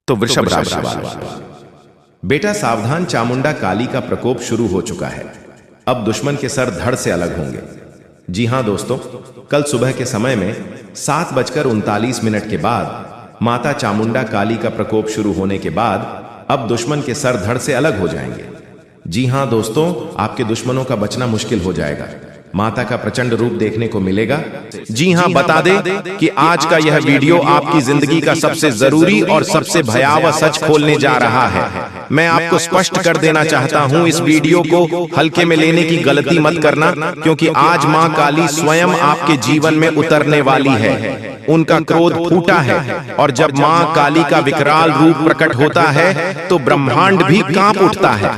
तो वृषभ राशि वाले, बेटा सावधान, चामुंडा काली का प्रकोप शुरू हो चुका है। अब दुश्मन के सर धड़ से अलग होंगे। जी हां दोस्तों, कल सुबह के समय में 7:39 के बाद माता चामुंडा काली का प्रकोप शुरू होने के बाद अब दुश्मन के सर धड़ से अलग हो जाएंगे। जी हां दोस्तों, आपके दुश्मनों का बचना मुश्किल हो जाएगा। माता का प्रचंड रूप देखने को मिलेगा। जी हां, बता दें कि आज का यह वीडियो आपकी जिंदगी का सबसे जरूरी और सबसे भयावह सच खोलने जा रहा है। मैं आपको स्पष्ट कर देना चाहता हूं, इस वीडियो को हल्के में लेने की गलती मत करना, क्योंकि आज मां काली स्वयं आपके जीवन में उतरने वाली है। उनका क्रोध फूटा है और जब मां काली का विकराल रूप प्रकट होता है तो ब्रह्मांड भी कांप उठता है।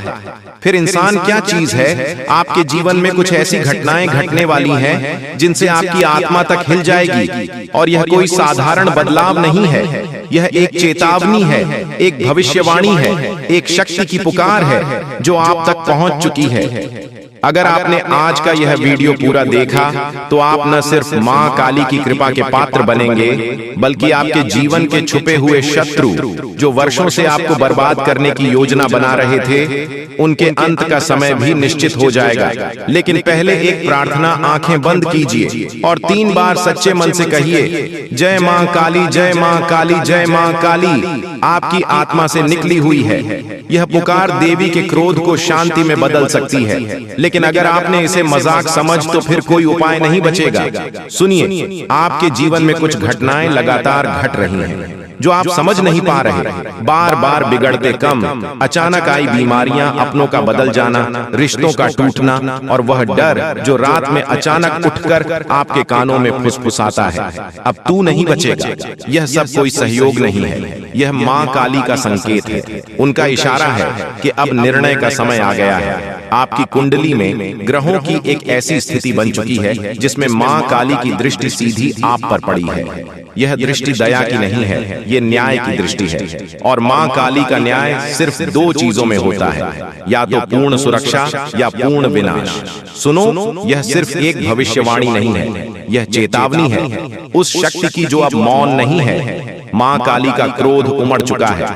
फिर इंसान क्या चीज है? आपके जीवन में कुछ ऐसी घटनाएं घटने वाली हैं जिनसे आपकी आत्मा तक हिल जाएगी। और यह कोई साधारण बदलाव नहीं है, यह एक चेतावनी है, एक भविष्यवाणी है, एक शक्ति की पुकार है जो आप तक पहुंच चुकी है। अगर आपने आज का यह वीडियो पूरा देखा तो आप न सिर्फ मां काली की कृपा के पात्र बनेंगे, बल्कि आपके जीवन के छुपे हुए शत्रु जो वर्षों से आपको बर्बाद करने की योजना बना रहे थे, उनके अंत का समय भी निश्चित हो जाएगा। लेकिन पहले एक प्रार्थना, आंखें बंद कीजिए और 3 बार सच्चे मन से कहिए, जय मां काली, जय मां काली, जय मां काली। आपकी आत्मा से निकली हुई है यह पुकार देवी के क्रोध को शांति में बदल सकती है। लेकिन अगर आपने इसे मजाक समझ तो फिर कोई उपाय नहीं बचेगा। सुनिए, आपके जीवन में कुछ घटनाएं लगातार घट रही हैं जो आप समझ नहीं पा रहे। बार बार बिगड़ते कम, अचानक आई बीमारियां, अपनों का बदल जाना, रिश्तों का टूटना और वह डर जो रात में अचानक उठकर आपके कानों में फुसफुसाता है, अब तू नहीं बचेगा। यह सब कोई सहयोग नहीं है, यह मां काली का संकेत है। उनका इशारा है कि अब निर्णय का समय आ गया है। आपकी कुंडली में ग्रहों की एक ऐसी स्थिति बन चुकी है जिसमें मां काली की दृष्टि सीधी आप पर पड़ी है। यह दृष्टि दया की नहीं है, ये न्याय की दृष्टि है। और मां काली का न्याय सिर्फ 2 चीजों में होता है, या तो पूर्ण सुरक्षा या पूर्ण विनाश। सुनो, यह सिर्फ एक भविष्यवाणी नहीं है, यह चेतावनी है उस शक्ति की जो अब मौन नहीं है। मां काली का क्रोध उमड़ चुका है,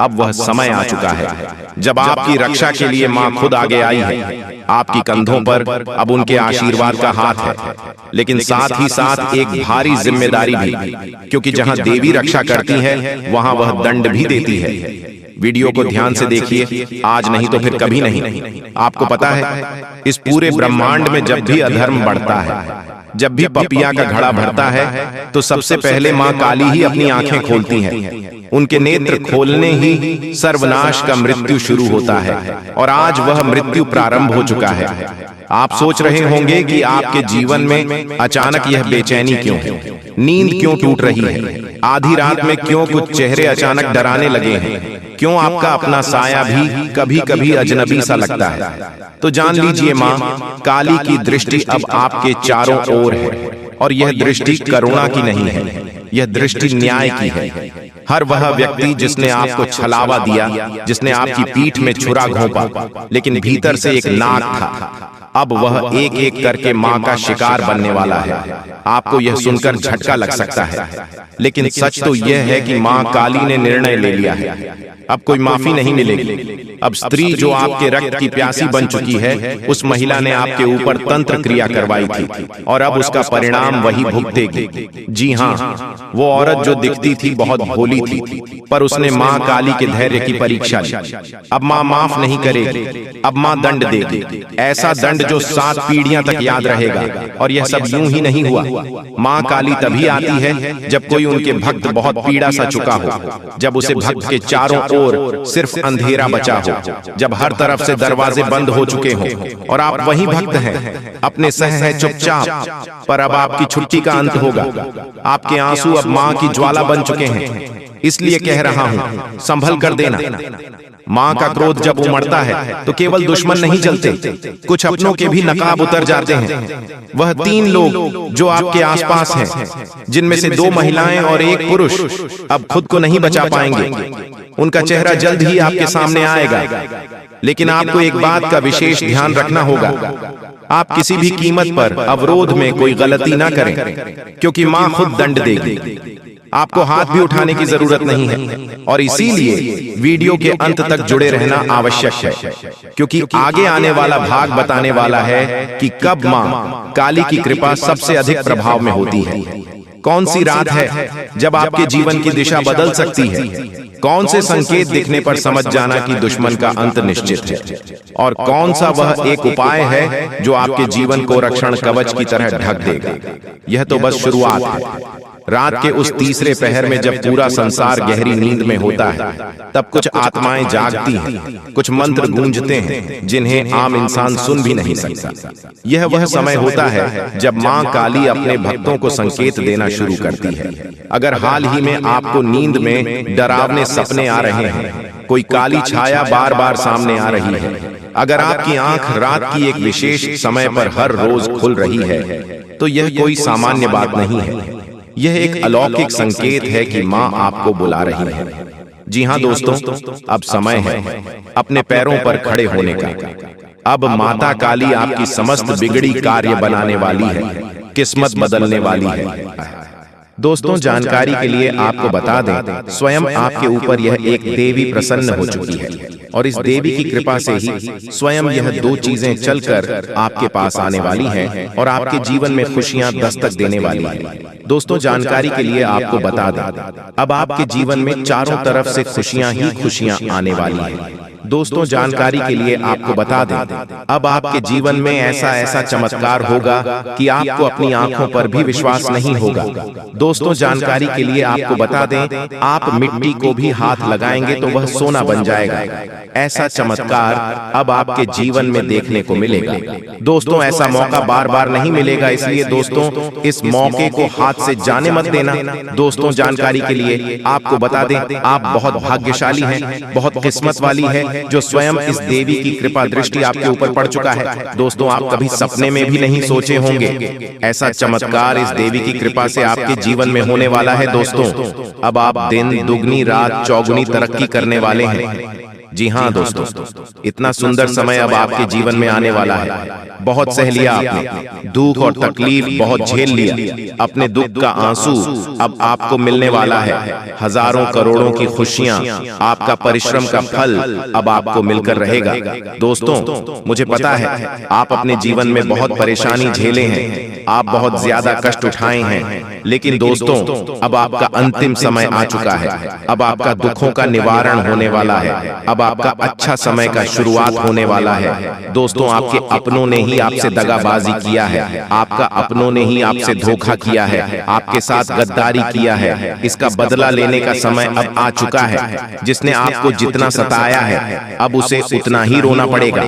अब वह समय आ चुका है जब आपकी रक्षा के लिए मां खुद आगे आई है। आपकी कंधों पर अब उनके आशीर्वाद का हाथ है, लेकिन साथ ही साथ एक भारी जिम्मेदारी भी, क्योंकि जहां देवी रक्षा करती है वहां वह दंड भी देती है। वीडियो को ध्यान से देखिए, आज नहीं तो फिर कभी नहीं। आपको पता है, इस पूरे ब्रह्मांड में जब भी अधर्म बढ़ता है, जब भी पपिया का घड़ा भरता है, तो सबसे पहले मां काली ही अपनी आंखें खोलती हैं। उनके नेत्र खोलने ही सर्वनाश का मृत्यु शुरू होता है और आज वह मृत्यु प्रारंभ हो चुका है। आप सोच रहे होंगे कि आपके जीवन में अचानक यह बेचैनी क्यों है, नींद क्यों टूट रही है, आधी रात में क्यों कुछ चेहरे अचानक डराने लगे हैं, क्यों आपका अपना साया भी कभी कभी अजनबी सा लगता है। तो जान लीजिए, मां काली की दृष्टि अब आपके चारों ओर है और यह दृष्टि करुणा की नहीं है, यह दृष्टि न्याय की है। हर वह व्यक्ति जिसने आपको छलावा दिया, जिसने आपकी पीठ में छुरा घोंपा, लेकिन भीतर से एक नाग था, अब वह एक एक करके मां का शिकार बनने वाला है। आपको यह सुनकर झटका लग सकता है, लेकिन सच तो यह है कि मां काली ने निर्णय ले लिया है, अब कोई माफी नहीं मिलेगी। अब स्त्री जो आपके रक्त की प्यासी बन चुकी है, उस महिला ने आपके ऊपर तंत्र क्रिया करवाई थी और अब उसका परिणाम वही भुगतेगी। जी हां, वो औरत जो दिखती थी बहुत भोली थी, पर उसने मां काली के धैर्य की परीक्षा ली। अब मां माफ नहीं करेगी, अब मां दंड देगी, ऐसा दंड जो 7 पीढ़ियां तक याद रहेगा। और यह सब यूं ही नहीं हुआ। मां काली तभी आती है जब कोई उनके भक्त बहुत पीड़ा सा चुका हो, जब उसे भक्त के चारों ओर सिर्फ अंधेरा बचा हो, जब हर तरफ से दरवाजे बंद हो चुके हों और आप वही भक्त हैं, अपने सह है चुपचाप, पर अब आपकी छुट्टी का अंत होगा। आपके आंसू अब मां की ज्वाला बन चुके हैं, इसलिए कह रहा हूं, संभल कर देना। मां का क्रोध जब उमड़ता है तो केवल दुश्मन नहीं जलते, कुछ अपनों के भी नकाब उतर जाते हैं। वह 3 लोग जो आपके आसपास हैं, जिनमें से 2 महिलाएं और 1 पुरुष, अब खुद को नहीं बचा पाएंगे। उनका चेहरा जल्द ही आपके सामने आएगा, लेकिन आपको एक बात का विशेष ध्यान रखना होगा, आप किसी भी कीमत पर अवरोध में कोई गलती ना करें, क्योंकि मां खुद दंड देगी। आपको हाथ भी उठाने की जरूरत नहीं है। और इसीलिए वीडियो के अंत तक जुड़े रहना आवश्यक है, क्योंकि आगे आने वाला भाग बताने वाला है कि कब मां काली की कृपा सबसे अधिक प्रभाव में होती है। कौन सी रात है जब आपके जीवन की दिशा बदल सकती है। कौन से संकेत दिखने पर समझ जाना कि दुश्मन का अंत निश्चित है। और कौन सा वह एक उपाय है जो आपके जीवन को रक्षण कवच की तरह ढक देगा। यह तो बस शुरुआत है। रात के उस तीसरे पहर में जब पूरा संसार गहरी नींद में होता है, तब कुछ आत्माएं जागती हैं, कुछ मंत्र गूंजते हैं जिन्हें आम इंसान सुन भी नहीं सकता। यह वह समय होता है जब मां काली अपने भक्तों को संकेत देना शुरू करती है। अगर हाल ही में आपको नींद में डरावने सपने आ रहे हैं, कोई काली छाया बार बार सामने आ रही है, अगर आपकी आंख रात की एक विशेष समय पर हर रोज खुल रही है, तो यह कोई सामान्य बात नहीं है। यह एक अलौकिक संकेत है कि मां आपको बुला रही है। जी हां दोस्तों, अब समय है अपने पैरों पर खड़े होने का। अब माता काली आपकी समस्त बिगड़ी कार्य बनाने वाली है, किस्मत बदलने वाली है। दोस्तों, जानकारी के लिए आपको बता दें, स्वयं आपके ऊपर यह एक देवी प्रसन्न हो चुकी है और इस देवी की कृपा से ही स्वयं यह दो चीजें चलकर आपके पास आने वाली हैं और आपके जीवन में खुशियां दस्तक देने वाली हैं। दोस्तों, जानकारी के लिए आपको बता दें, अब आपके जीवन में चारों तरफ से खुशियां ही खुशियां आने वाली हैं। दोस्तों, जानकारी के लिए आपको बता दें, अब आपके जीवन में ऐसा चमत्कार होगा कि आपको अपनी आंखों पर भी विश्वास नहीं होगा। दोस्तों, जानकारी के लिए आपको बता दें, आप मिट्टी को भी हाथ लगाएंगे तो वह सोना बन जाएगा। ऐसा चमत्कार अब आपके जीवन में देखने को मिलेगा। दोस्तों, ऐसा मौका बार बार नहीं मिलेगा, इसलिए दोस्तों इस मौके को हाथ से जाने मत देना। दोस्तों, जानकारी के लिए आपको बता दें, आप बहुत भाग्यशाली हैं, बहुत किस्मत वाली है जो स्वयं इस देवी की कृपा दृष्टि आपके ऊपर पड़ चुका है। दोस्तों, आप कभी सपने में भी नहीं सोचे होंगे ऐसा चमत्कार इस देवी की कृपा से आपके जीवन में होने वाला है। दोस्तों, अब आप दिन दुगनी रात चौगुनी तरक्की करने वाले हैं। जी हाँ दोस्तों, इतना सुंदर समय अब आपके जीवन में आने वाला है। बहुत सह लिया आपने, दुख और तकलीफ बहुत झेल लिया। अपने दुख का आंसू अब आपको मिलने वाला है। हजारों करोड़ों की खुशियां, आपका परिश्रम का फल अब आपको मिलकर रहेगा। दोस्तों, मुझे पता है आप अपने जीवन में बहुत परेशानी झेले हैं, आप बहुत ज्यादा कष्ट उठाए हैं, लेकिन दोस्तों अब आपका अंतिम समय आ चुका है। अब आपका दुखों का निवारण होने वाला है। अब आपका अच्छा समय का शुरुआत होने वाला है। दोस्तों, आपके अपनों ने ही आपसे दगाबाजी किया है, आपका अपनों ने ही आपसे धोखा किया है, आपके साथ गद्दारी किया है। इसका बदला लेने का समय अब आ चुका है। जिसने आपको जितना सताया है, अब उसे उतना ही रोना पड़ेगा,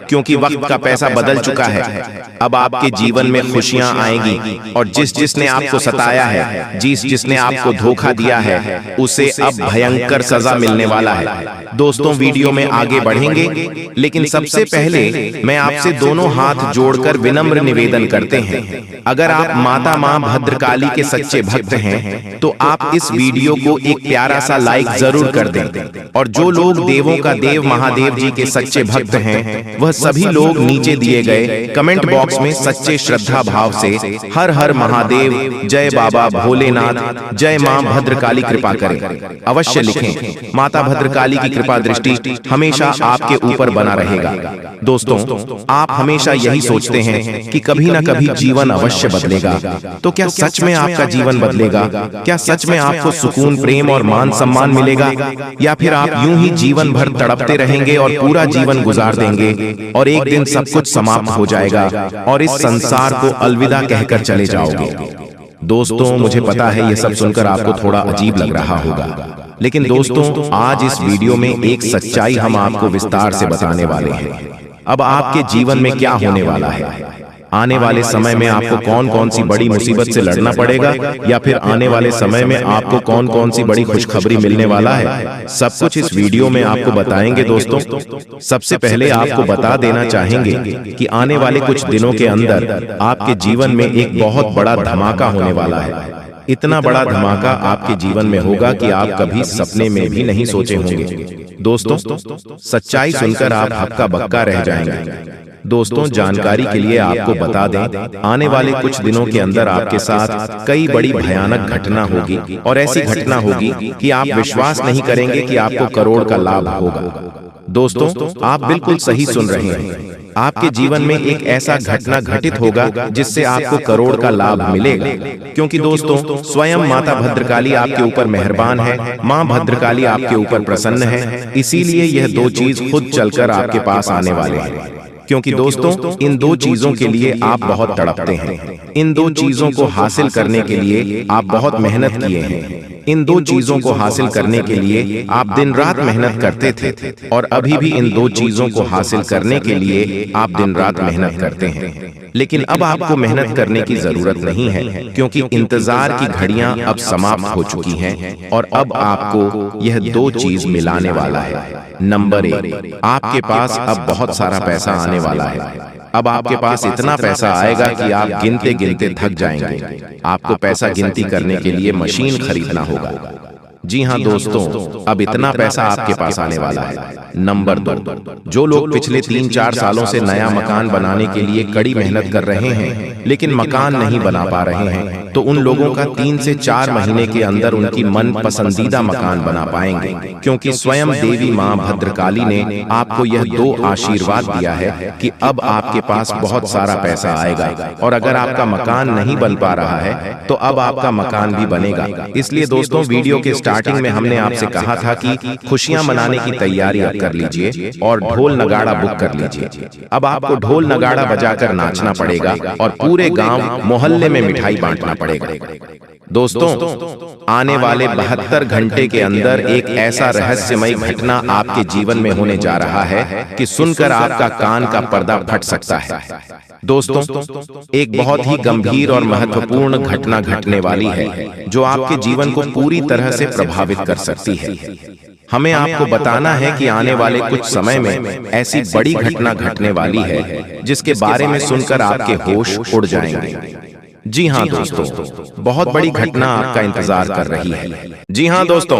क्योंकि वक्त का पैसा बदल चुका है। अब आपके जीवन में खुशियां आएंगी और जिसने आपको सताया है, जिसने आपको धोखा दिया है, उसे अब भयंकर सजा मिलने वाला है। दोस्तों, वीडियो में आगे बढ़ेंगे, लेकिन सबसे पहले मैं आपसे दोनों हाथ जोड़कर विनम्र निवेदन करते हैं, अगर आप माता मां भद्रकाली के सच्चे भक्त हैं तो आप इस वीडियो को एक प्यारा सा लाइक जरूर कर दें। और जो लोग देवों का देव महादेव जी के सच्चे भक्त हैं, वह सभी लोग नीचे दिए गए कमेंट बॉक्स में सच्चे श्रद्धा भाव से हर हर महादेव, जय बाबा भोलेनाथ, जय मां भद्रकाली कृपा करें अवश्य लिखें। माता भद्रकाली की कृपा दृष्टि हमेशा आपके ऊपर बना रहेगा। दोस्तों, आप हमेशा यही सोचते हैं कि कभी ना कभी जीवन अवश्य बदलेगा, तो क्या सच में आपका जीवन बदलेगा? क्या सच में आपको सुकून, प्रेम और मान सम्मान मिलेगा, या फिर आप यूं ही जीवन भर तड़पते रहेंगे और पूरा जीवन गुजार देंगे और एक दिन सब कुछ समाप्त हो जाएगा और इस संसार को अलविदा कहकर चले जाओगे? दोस्तों, मुझे पता है ये सब सुनकर आपको थोड़ा अजीब लग रहा होगा, लेकिन दोस्तों आज इस वीडियो में एक सच्चाई हम आपको विस्तार से बताने वाले हैं। अब आपके जीवन में क्या होने वाला है, आने वाले समय में आपको कौन कौन सी बड़ी मुसीबत से लड़ना पड़ेगा, या फिर आने वाले समय में आपको कौन कौन सी बड़ी खुशखबरी मिलने वाला है, सब कुछ इस वीडियो में आपको बताएंगे। दोस्तों, सबसे पहले आपको बता देना चाहेंगे कि आने वाले कुछ दिनों के अंदर आपके जीवन में एक बहुत बड़ा धमाका होने वाला है। इतना बड़ा धमाका आपके जीवन में होगा कि आप कभी सपने में भी नहीं सोचे होंगे। दोस्तों, सच्चाई सुनकर आप हक्का बक्का रह जाएंगे। दोस्तों जानकारी के लिए आपको बता दें, आने वाले कुछ दिनों के अंदर आपके साथ कई बड़ी भयानक घटना होगी और ऐसी घटना होगी कि आप विश्वास नहीं करेंगे कि आपको करोड़ का लाभ होगा। दोस्तों आप बिल्कुल सही सुन रहे हैं, आपके जीवन में एक ऐसा घटना घटित होगा जिससे आपको करोड़ का लाभ मिलेगा, क्योंकि दोस्तों स्वयं माता भद्रकाली आपके ऊपर मेहरबान है, माँ भद्रकाली आपके ऊपर प्रसन्न है। इसीलिए यह दो चीज खुद चलकर आपके पास आने वाले हैं, क्योंकि दोस्तों इन दो चीजों के लिए आप बहुत तड़पते हैं, इन दो चीजों को हासिल करने के लिए आप बहुत मेहनत किए हैं, इन दो चीजों को हासिल करने के लिए आप दिन रात मेहनत करते थे और अभी भी इन दो चीजों को हासिल करने के लिए आप दिन रात मेहनत करते हैं। लेकिन अब आपको मेहनत करने की जरूरत नहीं है, क्योंकि इंतजार की घड़ियां अब समाप्त हो चुकी हैं और अब आपको यह दो चीज मिलाने वाला है। नंबर 1, आपके पास अब बहुत सारा पैसा आने वाला है। अब आपके पास इतना पैसा आएगा कि आप गिनते गिनते थक जाएंगे। आपको पैसा गिनती करने के लिए मशीन खरीदना होगा। जी हाँ दोस्तों, अब इतना पैसा आपके पास आने वाला है। नंबर 2, जो लोग पिछले 3-4 सालों से नया मकान बनाने के लिए कड़ी मेहनत कर रहे हैं लेकिन मकान नहीं बना पा रहे हैं, तो उन लोगों का 3 से 4 महीने के अंदर उनकी मन पसंदीदा मकान बना पाएंगे, क्योंकि स्वयं देवी माँ भद्रकाली ने आपको यह 2 आशीर्वाद दिया है कि अब आपके पास बहुत सारा पैसा आएगा। और अगर आपका मकान नहीं बन पा रहा है तो अब आपका मकान भी बनेगा। इसलिए दोस्तों वीडियो के स्टार्टिंग में हमने आपसे कहा था कि खुशियां मनाने की तैयारी अब कर लीजिए और ढोल नगाड़ा बुक कर लीजिए। अब आपको ढोल नगाड़ा बजाकर नाचना पड़ेगा और पूरे गांव मोहल्ले में मिठाई बांटना पड़ेगा। दोस्तों आने वाले 72 घंटे के अंदर एक ऐसा रहस्यमय घटना आपके जीवन में होने जा रहा है कि सुनकर आपका कान का पर्दा फट सकता है। दोस्तों एक बहुत ही गंभीर और महत्वपूर्ण घटना घटने वाली है जो आपके जीवन को पूरी तरह से प्रभावित कर सकती है। हमें आपको बताना है कि आने वाले कुछ समय में ऐसी बड़ी घटना घटने वाली है जिसके बारे में सुनकर आपके होश उड़ जाएंगे। जी हाँ दोस्तों, बहुत बड़ी घटना आपका इंतजार कर रही है। जी हाँ दोस्तों,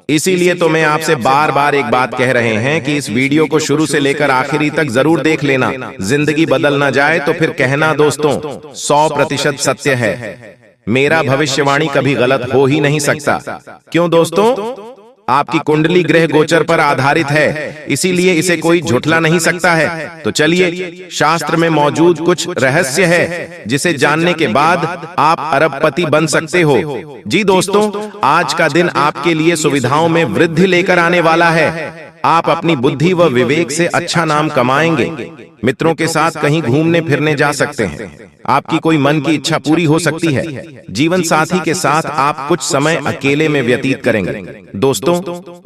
इसीलिए तो मैं आपसे बार बार एक बात कह रहे हैं कि इस वीडियो को शुरू से लेकर आखिरी तक जरूर देख लेना। जिंदगी बदल ना जाए तो फिर कहना दोस्तों 100% सत्य है। मेरा भविष्यवाणी कभी गलत हो ही नहीं सकता। क्यों दोस्तों? आपकी कुंडली ग्रह गोचर पर आधारित है, इसीलिए इसे कोई झुठला नहीं सकता है। तो चलिए, शास्त्र में मौजूद कुछ रहस्य है जिसे जानने के बाद आप अरबपति बन सकते हो। जी दोस्तों, आज का दिन आपके लिए सुविधाओं में वृद्धि लेकर आने वाला है। आप अपनी बुद्धि व विवेक से अच्छा नाम कमाएंगे। मित्रों के साथ कहीं घूमने फिरने जा सकते हैं। आपकी कोई मन की इच्छा पूरी हो सकती है। जीवन साथी के साथ आप कुछ समय अकेले में व्यतीत करेंगे। दोस्तों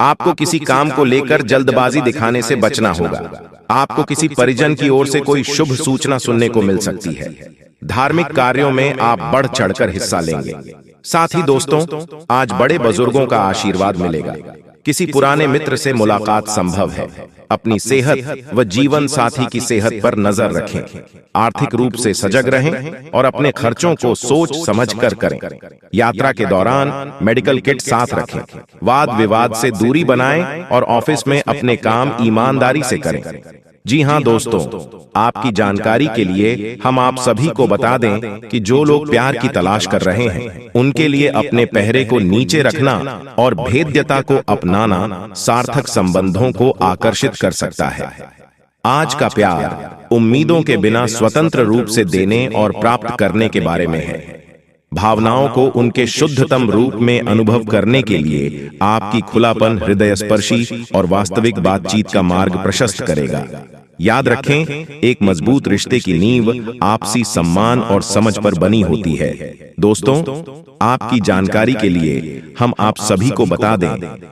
आपको किसी काम को लेकर जल्दबाजी दिखाने से बचना होगा। आपको किसी परिजन की ओर से कोई शुभ सूचना सुनने को मिल सकती है। धार्मिक कार्यों में आप बढ़ चढ़कर हिस्सा लेंगे। साथ ही दोस्तों आज बड़े बुजुर्गों का आशीर्वाद मिलेगा। किसी पुराने मित्र से मुलाकात संभव है। अपनी सेहत व जीवन साथी की सेहत पर नजर रखें। आर्थिक रूप से सजग रहें और अपने खर्चों को सोच समझकर करें। यात्रा के दौरान मेडिकल किट साथ रखें। वाद विवाद से दूरी बनाएं और ऑफिस में अपने काम ईमानदारी से करें। जी हाँ दोस्तों, आपकी जानकारी के लिए हम आप सभी को बता दें कि जो लोग प्यार की तलाश कर रहे हैं उनके लिए अपने पहरे को नीचे रखना और भेद्यता को अपनाना सार्थक संबंधों को आकर्षित कर सकता है। आज का प्यार उम्मीदों के बिना स्वतंत्र रूप से देने और प्राप्त करने के बारे में है। भावनाओं को उनके शुद्धतम रूप में अनुभव करने के लिए आपकी खुलापन हृदय स्पर्शी और वास्तविक बातचीत का मार्ग प्रशस्त करेगा। याद रखें, एक मजबूत रिश्ते की नींव आपसी सम्मान और समझ पर बनी होती है। दोस्तों आपकी जानकारी के लिए हम आप सभी को बता दें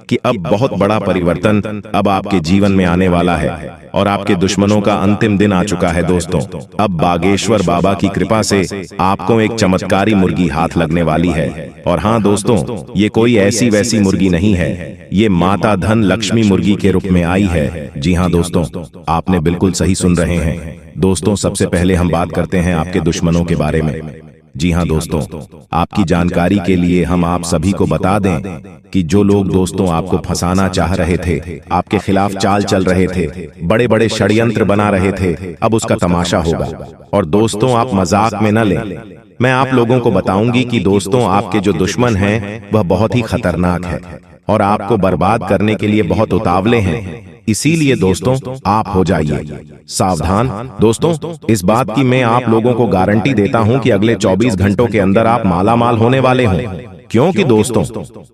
कि अब बहुत बड़ा परिवर्तन अब आपके जीवन में आने वाला है और आपके दुश्मनों का अंतिम दिन आ चुका है। दोस्तों अब बागेश्वर बाबा की कृपा से आपको एक चमत्कारी मुर्गी हाथ लगने वाली है। और हाँ दोस्तों, ये कोई ऐसी वैसी मुर्गी नहीं है, ये माता धन लक्ष्मी मुर्गी के रूप में आई है। जी हाँ दोस्तों, आपने बिल्कुल सही सुन रहे हैं। दोस्तों सबसे पहले हम बात करते हैं आपके दुश्मनों के बारे में। जी हाँ दोस्तों, आपकी जानकारी के लिए हम आप सभी को बता दें कि जो लोग दोस्तों आपको फंसाना चाह रहे थे, आपके खिलाफ चाल चल रहे थे, बड़े बड़े षड्यंत्र बना रहे थे, अब उसका तमाशा होगा। और दोस्तों आप मजाक में न लें। मैं आप लोगों को बताऊंगी कि दोस्तों आपके जो दुश्मन हैं वह बहुत ही खतरनाक है और आपको बर्बाद करने के लिए बहुत उतावले हैं। इसीलिए दोस्तों आप हो जाइए सावधान। दोस्तों इस बात की मैं आप लोगों को गारंटी देता हूं कि अगले 24 घंटों के अंदर आप मालामाल होने वाले हों, क्योंकि दोस्तों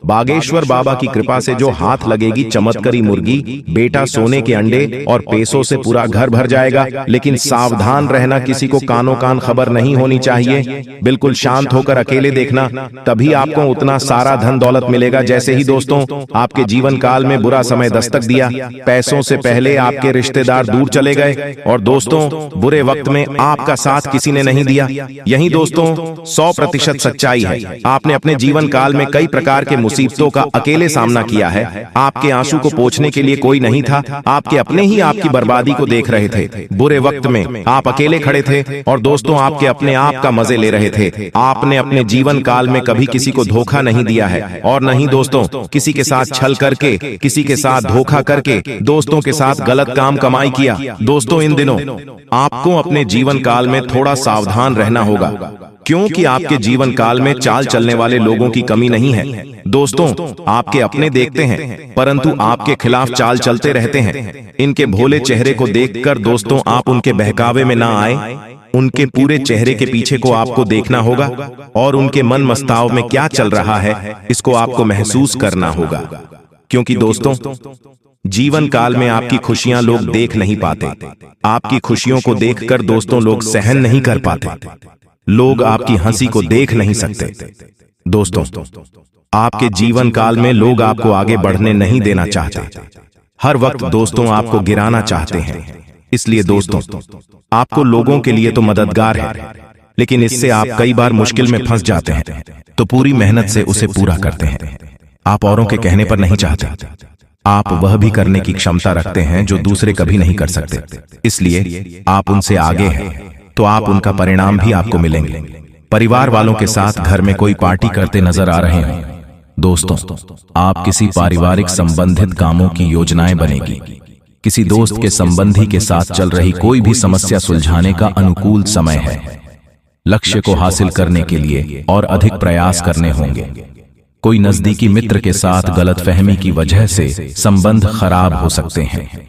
बागेश्वर बाबा की कृपा से जो हाथ लगेगी चमत्कारी मुर्गी, बेटा सोने के अंडे और पैसों से पूरा घर भर जाएगा। लेकिन सावधान रहना, किसी को कानों कान खबर नहीं होनी चाहिए। बिल्कुल शांत होकर अकेले देखना, तभी आपको उतना सारा धन दौलत मिलेगा। जैसे ही दोस्तों आपके जीवन काल में बुरा समय दस्तक दिया, पैसों से पहले आपके रिश्तेदार दूर चले गए और दोस्तों बुरे वक्त में आपका साथ किसी ने नहीं दिया। यही दोस्तों 100% सच्चाई है। आपने अपने जीवन काल में कई प्रकार के मुसीबतों का अकेले सामना किया है। आपके आंसू को पोंछने के लिए कोई नहीं था। आपके अपने ही आपकी बर्बादी को देख रहे थे। बुरे वक्त में आप अकेले खड़े थे और दोस्तों आपके अपने आप का मजे ले रहे थे। आपने अपने जीवन काल में कभी किसी को धोखा नहीं दिया है और नहीं दोस्तों किसी के साथ छल करके, किसी के साथ धोखा करके, दोस्तों के साथ गलत काम कमाई किया। दोस्तों इन दिनों आपको अपने जीवन काल में थोड़ा सावधान रहना होगा, क्योंकि आपके जीवन काल में चाल चलने वाले लोगों की कमी नहीं है। दोस्तों आपके अपने देखते हैं परंतु आपके खिलाफ चाल चलते रहते हैं। इनके भोले चेहरे को देखकर दोस्तों आप उनके बहकावे में ना आए। उनके पूरे चेहरे के पीछे को आपको देखना होगा और उनके मन मस्ताव में क्या चल रहा है इसको आपको महसूस करना होगा। क्योंकि दोस्तों जीवन काल में आपकी खुशियां लोग देख नहीं पाते। आपकी खुशियों को देखकर दोस्तों लोग सहन नहीं कर पाते। लोग आपकी हंसी को देख नहीं सकते। दोस्तों आपके जीवन काल में लोग आपको आगे बढ़ने नहीं देना चाहते। हर वक्त दोस्तों आपको गिराना चाहते हैं। इसलिए दोस्तों आपको लोगों के लिए तो मददगार है, लेकिन इससे आप कई बार मुश्किल में फंस जाते हैं, तो पूरी मेहनत से उसे पूरा करते हैं। आप औरों के कहने पर नहीं चाहते। आप वह भी करने की क्षमता रखते हैं जो दूसरे कभी नहीं कर सकते। इसलिए आप उनसे आगे हैं, तो आप उनका परिणाम भी आपको मिलेंगे। परिवार वालों के साथ घर में कोई पार्टी करते नजर आ रहे हैं। दोस्तों आप किसी पारिवारिक संबंधित कामों की योजनाएं बनेगी। किसी दोस्त के संबंधी के साथ चल रही कोई भी समस्या सुलझाने का अनुकूल समय है। लक्ष्य को हासिल करने के लिए और अधिक प्रयास करने होंगे। कोई नजदीकी मित्र के साथ गलतफहमी की वजह से संबंध खराब हो सकते हैं।